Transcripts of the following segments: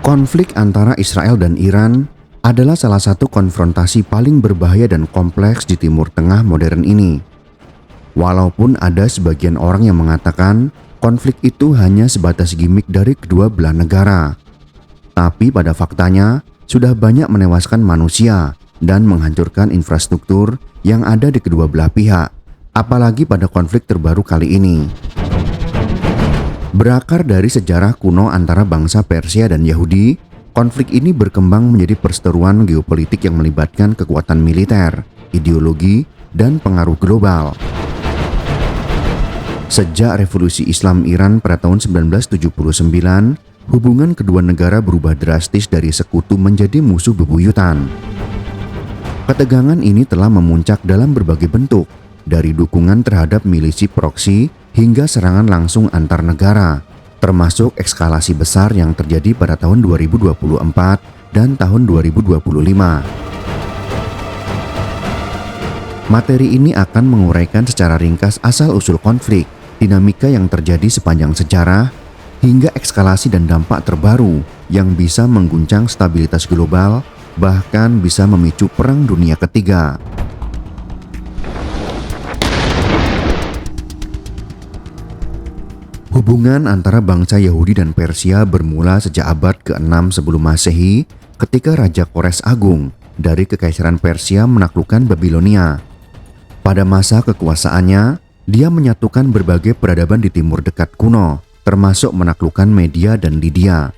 Konflik antara Israel dan Iran adalah salah satu konfrontasi paling berbahaya dan kompleks di Timur Tengah modern ini. Walaupun ada sebagian orang yang mengatakan konflik itu hanya sebatas gimik dari kedua belah negara, tapi pada faktanya sudah banyak menewaskan manusia dan menghancurkan infrastruktur yang ada di kedua belah pihak, apalagi pada konflik terbaru kali ini. Berakar dari sejarah kuno antara bangsa Persia dan Yahudi, konflik ini berkembang menjadi perseteruan geopolitik yang melibatkan kekuatan militer, ideologi, dan pengaruh global. Sejak revolusi Islam Iran pada tahun 1979, hubungan kedua negara berubah drastis dari sekutu menjadi musuh bebuyutan. Ketegangan ini telah memuncak dalam berbagai bentuk, dari dukungan terhadap milisi proksi hingga serangan langsung antar negara, termasuk eskalasi besar yang terjadi pada tahun 2024 dan tahun 2025. Materi ini akan menguraikan secara ringkas asal-usul konflik, dinamika yang terjadi sepanjang sejarah, hingga eskalasi dan dampak terbaru yang bisa mengguncang stabilitas global, bahkan bisa memicu Perang Dunia Ketiga. Hubungan antara bangsa Yahudi dan Persia bermula sejak abad ke-6 sebelum Masehi ketika Raja Kores Agung dari Kekaisaran Persia menaklukkan Babilonia. Pada masa kekuasaannya, dia menyatukan berbagai peradaban di timur dekat kuno, termasuk menaklukkan Media dan Lydia.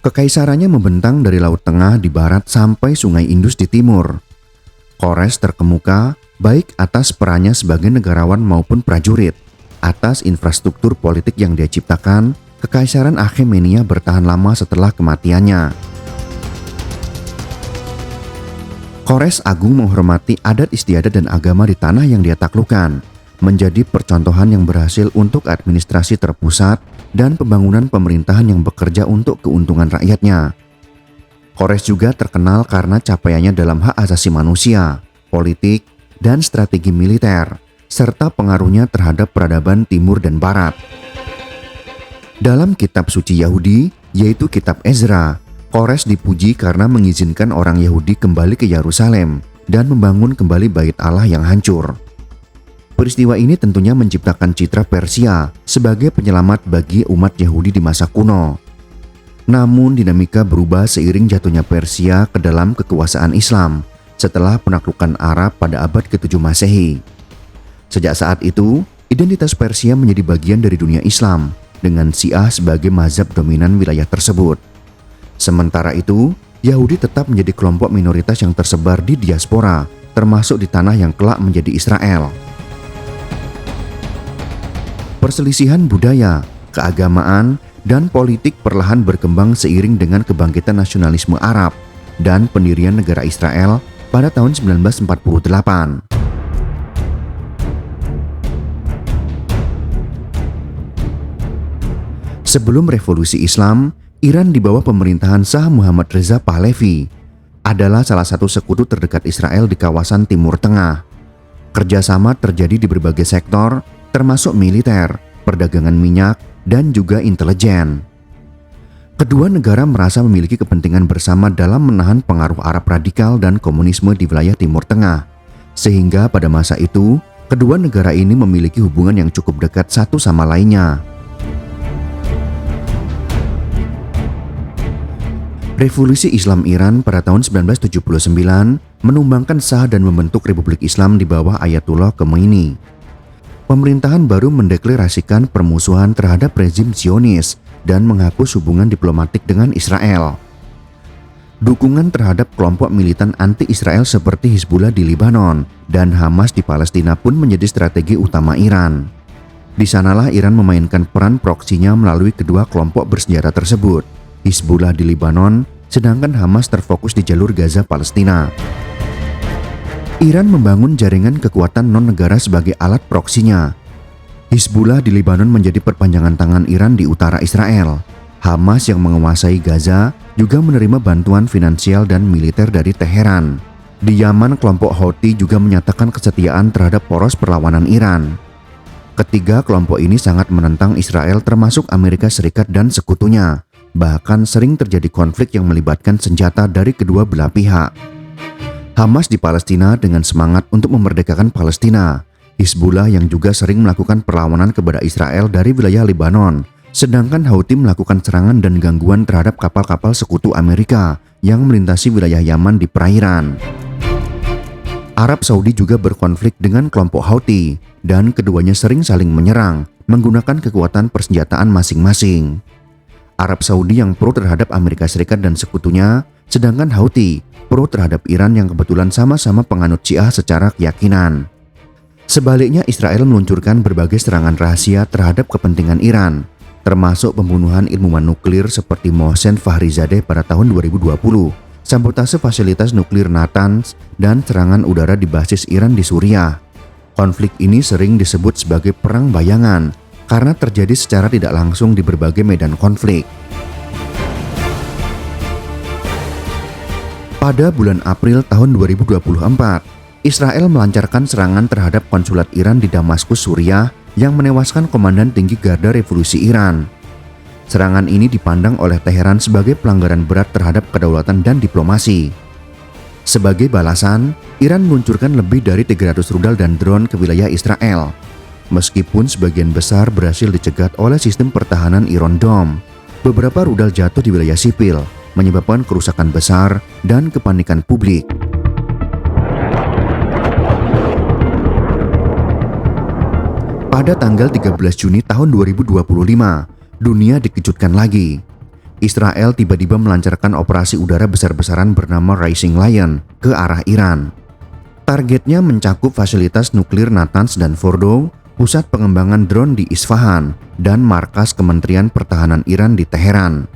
Kekaisarannya membentang dari Laut Tengah di barat sampai Sungai Indus di timur. Kores terkemuka baik atas perannya sebagai negarawan maupun prajurit. Atas infrastruktur politik yang dia ciptakan, Kekaisaran Akhemenia bertahan lama setelah kematiannya. Kores Agung menghormati adat istiadat dan agama di tanah yang dia taklukkan, menjadi percontohan yang berhasil untuk administrasi terpusat dan pembangunan pemerintahan yang bekerja untuk keuntungan rakyatnya. Kores juga terkenal karena capaiannya dalam hak asasi manusia, politik, dan strategi militer, serta pengaruhnya terhadap peradaban Timur dan Barat. Dalam kitab suci Yahudi, yaitu kitab Ezra, Kores dipuji karena mengizinkan orang Yahudi kembali ke Yerusalem dan membangun kembali Bait Allah yang hancur. Peristiwa ini tentunya menciptakan citra Persia sebagai penyelamat bagi umat Yahudi di masa kuno. Namun dinamika berubah seiring jatuhnya Persia ke dalam kekuasaan Islam setelah penaklukan Arab pada abad ke-7 Masehi. Sejak saat itu, identitas Persia menjadi bagian dari dunia Islam dengan Syiah sebagai mazhab dominan wilayah tersebut. Sementara itu, Yahudi tetap menjadi kelompok minoritas yang tersebar di diaspora, termasuk di tanah yang kelak menjadi Israel. Perselisihan budaya, keagamaan, dan politik perlahan berkembang seiring dengan kebangkitan nasionalisme Arab dan pendirian negara Israel pada tahun 1948. Sebelum revolusi Islam, Iran di bawah pemerintahan Shah Muhammad Reza Pahlavi adalah salah satu sekutu terdekat Israel di kawasan Timur Tengah. Kerjasama terjadi di berbagai sektor, termasuk militer, perdagangan minyak, dan juga intelijen. Kedua negara merasa memiliki kepentingan bersama dalam menahan pengaruh Arab radikal dan komunisme di wilayah Timur Tengah, sehingga pada masa itu, kedua negara ini memiliki hubungan yang cukup dekat satu sama lainnya. Revolusi Islam Iran pada tahun 1979 menumbangkan Shah dan membentuk Republik Islam di bawah Ayatullah Khomeini. Pemerintahan baru mendeklarasikan permusuhan terhadap rezim Zionis dan menghapus hubungan diplomatik dengan Israel. Dukungan terhadap kelompok militan anti-Israel seperti Hizbullah di Lebanon dan Hamas di Palestina pun menjadi strategi utama Iran. Di sanalah Iran memainkan peran proksinya melalui kedua kelompok bersenjata tersebut, Hizbullah di Lebanon, sedangkan Hamas terfokus di jalur Gaza Palestina. Iran membangun jaringan kekuatan non-negara sebagai alat proksinya. Hizbullah di Lebanon menjadi perpanjangan tangan Iran di utara Israel. Hamas yang menguasai Gaza juga menerima bantuan finansial dan militer dari Teheran. Di Yaman, kelompok Houthi juga menyatakan kesetiaan terhadap poros perlawanan Iran. Ketiga kelompok ini sangat menentang Israel termasuk Amerika Serikat dan sekutunya, Bahkan sering terjadi konflik yang melibatkan senjata dari kedua belah pihak. Hamas di Palestina dengan semangat untuk memerdekakan Palestina. Hizbullah yang juga sering melakukan perlawanan kepada Israel dari wilayah Lebanon. Sedangkan Houthi melakukan serangan dan gangguan terhadap kapal-kapal sekutu Amerika yang melintasi wilayah Yaman di perairan. Arab Saudi juga berkonflik dengan kelompok Houthi dan keduanya sering saling menyerang menggunakan kekuatan persenjataan masing-masing. Arab Saudi yang pro terhadap Amerika Serikat dan sekutunya, sedangkan Houthi pro terhadap Iran yang kebetulan sama-sama penganut Syiah secara keyakinan. Sebaliknya, Israel meluncurkan berbagai serangan rahasia terhadap kepentingan Iran, termasuk pembunuhan ilmuwan nuklir seperti Mohsen Fakhrizadeh pada tahun 2020, sabotase fasilitas nuklir Natanz, dan serangan udara di basis Iran di Suriah. Konflik ini sering disebut sebagai perang bayangan karena terjadi secara tidak langsung di berbagai medan konflik. Pada bulan April tahun 2024, Israel melancarkan serangan terhadap konsulat Iran di Damaskus, Suriah yang menewaskan komandan tinggi Garda Revolusi Iran. Serangan ini dipandang oleh Teheran sebagai pelanggaran berat terhadap kedaulatan dan diplomasi. Sebagai balasan, Iran meluncurkan lebih dari 300 rudal dan drone ke wilayah Israel. Meskipun sebagian besar berhasil dicegat oleh sistem pertahanan Iron Dome, beberapa rudal jatuh di wilayah sipil, menyebabkan kerusakan besar dan kepanikan publik. Pada tanggal 13 Juni tahun 2025, dunia dikejutkan lagi. Israel tiba-tiba melancarkan operasi udara besar-besaran bernama Rising Lion ke arah Iran. Targetnya mencakup fasilitas nuklir Natanz dan Fordow, pusat pengembangan drone di Isfahan, dan markas Kementerian Pertahanan Iran di Teheran.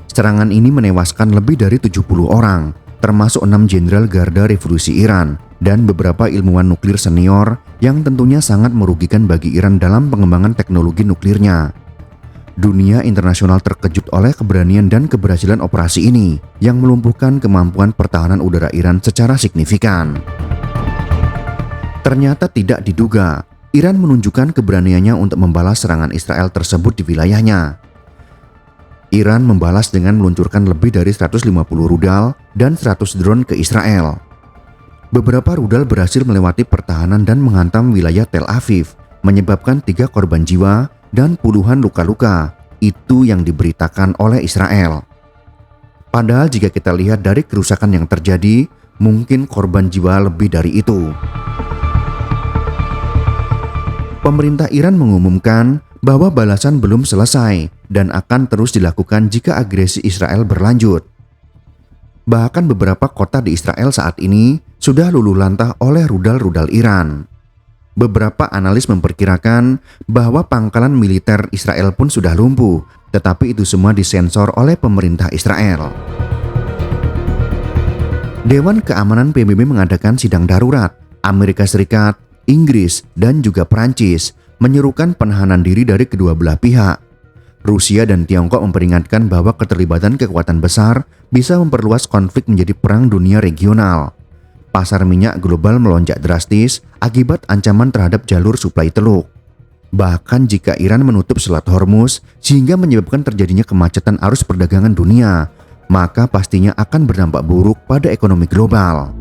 Serangan ini menewaskan lebih dari 70 orang, termasuk 6 jenderal Garda Revolusi Iran dan beberapa ilmuwan nuklir senior yang tentunya sangat merugikan bagi Iran dalam pengembangan teknologi nuklirnya. Dunia internasional terkejut oleh keberanian dan keberhasilan operasi ini yang melumpuhkan kemampuan pertahanan udara Iran secara signifikan. Ternyata tidak diduga, Iran menunjukkan keberaniannya untuk membalas serangan Israel tersebut di wilayahnya. Iran membalas dengan meluncurkan lebih dari 150 rudal dan 100 drone ke Israel. Beberapa rudal berhasil melewati pertahanan dan menghantam wilayah Tel Aviv, menyebabkan 3 korban jiwa dan puluhan luka-luka. Itu yang diberitakan oleh Israel. Padahal jika kita lihat dari kerusakan yang terjadi, mungkin korban jiwa lebih dari itu. Pemerintah Iran mengumumkan bahwa balasan belum selesai dan akan terus dilakukan jika agresi Israel berlanjut. Bahkan beberapa kota di Israel saat ini sudah luluh lantah oleh rudal-rudal Iran. Beberapa analis memperkirakan bahwa pangkalan militer Israel pun sudah lumpuh, tetapi itu semua disensor oleh pemerintah Israel. Dewan Keamanan PBB mengadakan sidang darurat. Amerika Serikat, Inggris, dan juga Perancis menyerukan penahanan diri dari kedua belah pihak. Rusia dan Tiongkok memperingatkan bahwa keterlibatan kekuatan besar bisa memperluas konflik menjadi perang dunia regional. Pasar minyak global melonjak drastis akibat ancaman terhadap jalur suplai teluk. Bahkan jika Iran menutup Selat Hormuz sehingga menyebabkan terjadinya kemacetan arus perdagangan dunia, maka pastinya akan berdampak buruk pada ekonomi global.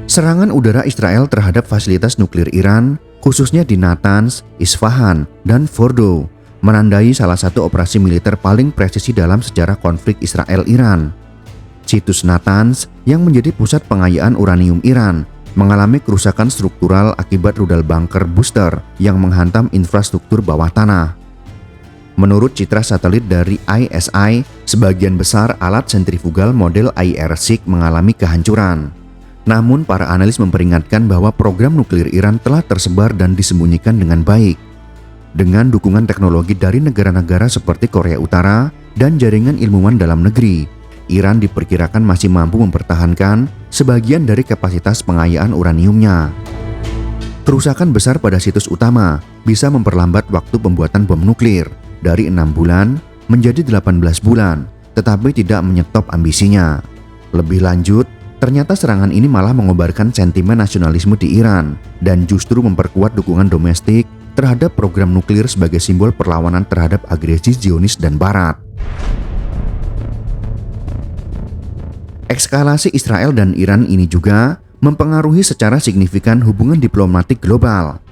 Serangan udara Israel terhadap fasilitas nuklir Iran, khususnya di Natanz, Isfahan, dan Fordow, menandai salah satu operasi militer paling presisi dalam sejarah konflik Israel-Iran. Situs Natanz, yang menjadi pusat pengayaan uranium Iran, mengalami kerusakan struktural akibat rudal bunker booster yang menghantam infrastruktur bawah tanah. Menurut citra satelit dari ISI, sebagian besar alat sentrifugal model IR-6 mengalami kehancuran. Namun para analis memperingatkan bahwa program nuklir Iran telah tersebar dan disembunyikan dengan baik. Dengan dukungan teknologi dari negara-negara seperti Korea Utara dan jaringan ilmuwan dalam negeri, Iran diperkirakan masih mampu mempertahankan sebagian dari kapasitas pengayaan uraniumnya. Kerusakan besar pada situs utama bisa memperlambat waktu pembuatan bom nuklir dari 6 bulan menjadi 18 bulan, tetapi tidak menyetop ambisinya. Lebih lanjut, Ternyata serangan ini malah mengobarkan sentimen nasionalisme di Iran dan justru memperkuat dukungan domestik terhadap program nuklir sebagai simbol perlawanan terhadap agresi Zionis dan Barat. Eskalasi Israel dan Iran ini juga mempengaruhi secara signifikan hubungan diplomatik global.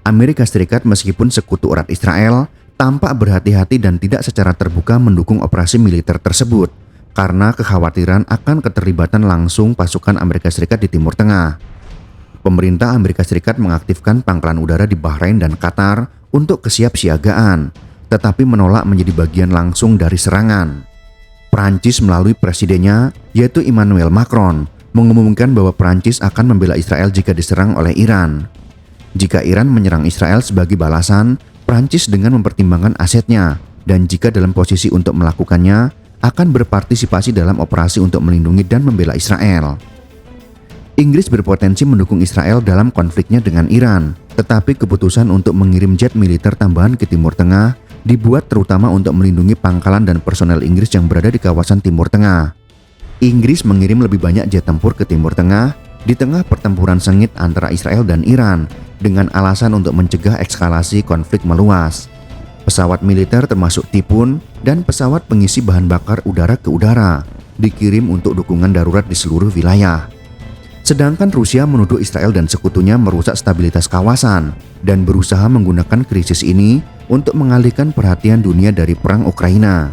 Amerika Serikat meskipun sekutu erat Israel, tampak berhati-hati dan tidak secara terbuka mendukung operasi militer tersebut karena kekhawatiran akan keterlibatan langsung pasukan Amerika Serikat di Timur Tengah. Pemerintah Amerika Serikat mengaktifkan pangkalan udara di Bahrain dan Qatar untuk kesiapsiagaan, tetapi menolak menjadi bagian langsung dari serangan. Prancis melalui presidennya, yaitu Emmanuel Macron, mengumumkan bahwa Prancis akan membela Israel jika diserang oleh Iran. Jika Iran menyerang Israel sebagai balasan, Prancis dengan mempertimbangkan asetnya, dan jika dalam posisi untuk melakukannya, akan berpartisipasi dalam operasi untuk melindungi dan membela Israel. Inggris berpotensi mendukung Israel dalam konfliknya dengan Iran, tetapi keputusan untuk mengirim jet militer tambahan ke Timur Tengah dibuat terutama untuk melindungi pangkalan dan personel Inggris yang berada di kawasan Timur Tengah. Inggris mengirim lebih banyak jet tempur ke Timur Tengah di tengah pertempuran sengit antara Israel dan Iran dengan alasan untuk mencegah eskalasi konflik meluas. Pesawat militer termasuk Typhoon dan pesawat pengisi bahan bakar udara ke udara dikirim untuk dukungan darurat di seluruh wilayah. Sedangkan Rusia menuduh Israel dan sekutunya merusak stabilitas kawasan dan berusaha menggunakan krisis ini untuk mengalihkan perhatian dunia dari perang Ukraina.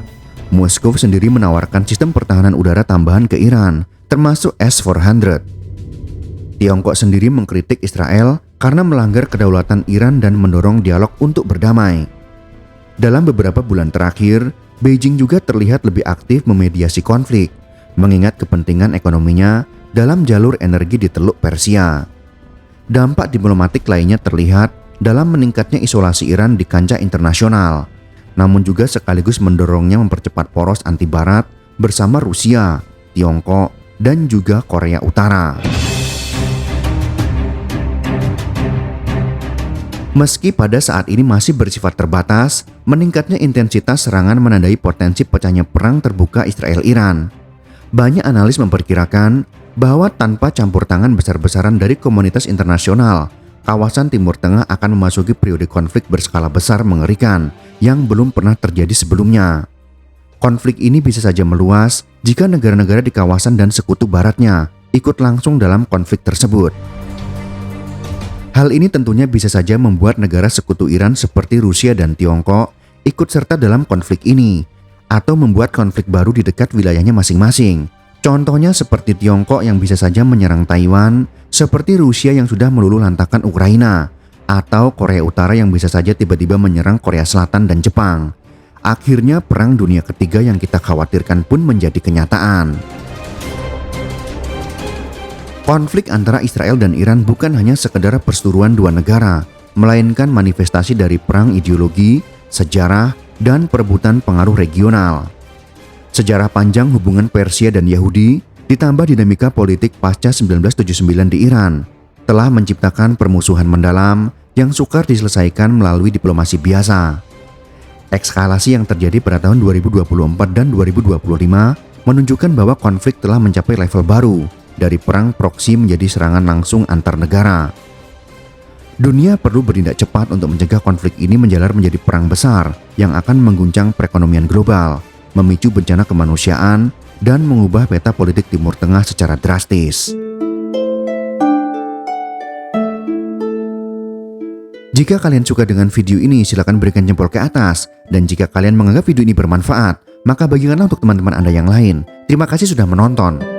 Moskow sendiri menawarkan sistem pertahanan udara tambahan ke Iran, termasuk S-400. Tiongkok sendiri mengkritik Israel karena melanggar kedaulatan Iran dan mendorong dialog untuk berdamai. Dalam beberapa bulan terakhir, Beijing juga terlihat lebih aktif memediasi konflik, mengingat kepentingan ekonominya dalam jalur energi di Teluk Persia. Dampak diplomatik lainnya terlihat dalam meningkatnya isolasi Iran di kancah internasional, namun juga sekaligus mendorongnya mempercepat poros anti Barat bersama Rusia, Tiongkok, dan juga Korea Utara. Meski pada saat ini masih bersifat terbatas, meningkatnya intensitas serangan menandai potensi pecahnya perang terbuka Israel-Iran. Banyak analis memperkirakan bahwa tanpa campur tangan besar-besaran dari komunitas internasional, kawasan Timur Tengah akan memasuki periode konflik berskala besar mengerikan yang belum pernah terjadi sebelumnya. Konflik ini bisa saja meluas jika negara-negara di kawasan dan sekutu baratnya ikut langsung dalam konflik tersebut. Hal ini tentunya bisa saja membuat negara sekutu Iran seperti Rusia dan Tiongkok ikut serta dalam konflik ini, atau membuat konflik baru di dekat wilayahnya masing-masing. Contohnya seperti Tiongkok yang bisa saja menyerang Taiwan, seperti Rusia yang sudah meluluhlantakkan Ukraina, atau Korea Utara yang bisa saja tiba-tiba menyerang Korea Selatan dan Jepang. Akhirnya perang dunia ketiga yang kita khawatirkan pun menjadi kenyataan. Konflik antara Israel dan Iran bukan hanya sekedar perseteruan dua negara, melainkan manifestasi dari perang ideologi, sejarah, dan perebutan pengaruh regional. Sejarah panjang hubungan Persia dan Yahudi ditambah dinamika politik pasca 1979 di Iran telah menciptakan permusuhan mendalam yang sukar diselesaikan melalui diplomasi biasa. Eskalasi yang terjadi pada tahun 2024 dan 2025 menunjukkan bahwa konflik telah mencapai level baru dari perang proksi menjadi serangan langsung antar negara. Dunia perlu bertindak cepat untuk mencegah konflik ini menjalar menjadi perang besar yang akan mengguncang perekonomian global, memicu bencana kemanusiaan, dan mengubah peta politik Timur Tengah secara drastis. Jika kalian suka dengan video ini, silakan berikan jempol ke atas. Dan jika kalian menganggap video ini bermanfaat, maka bagikanlah untuk teman-teman Anda yang lain. Terima kasih sudah menonton.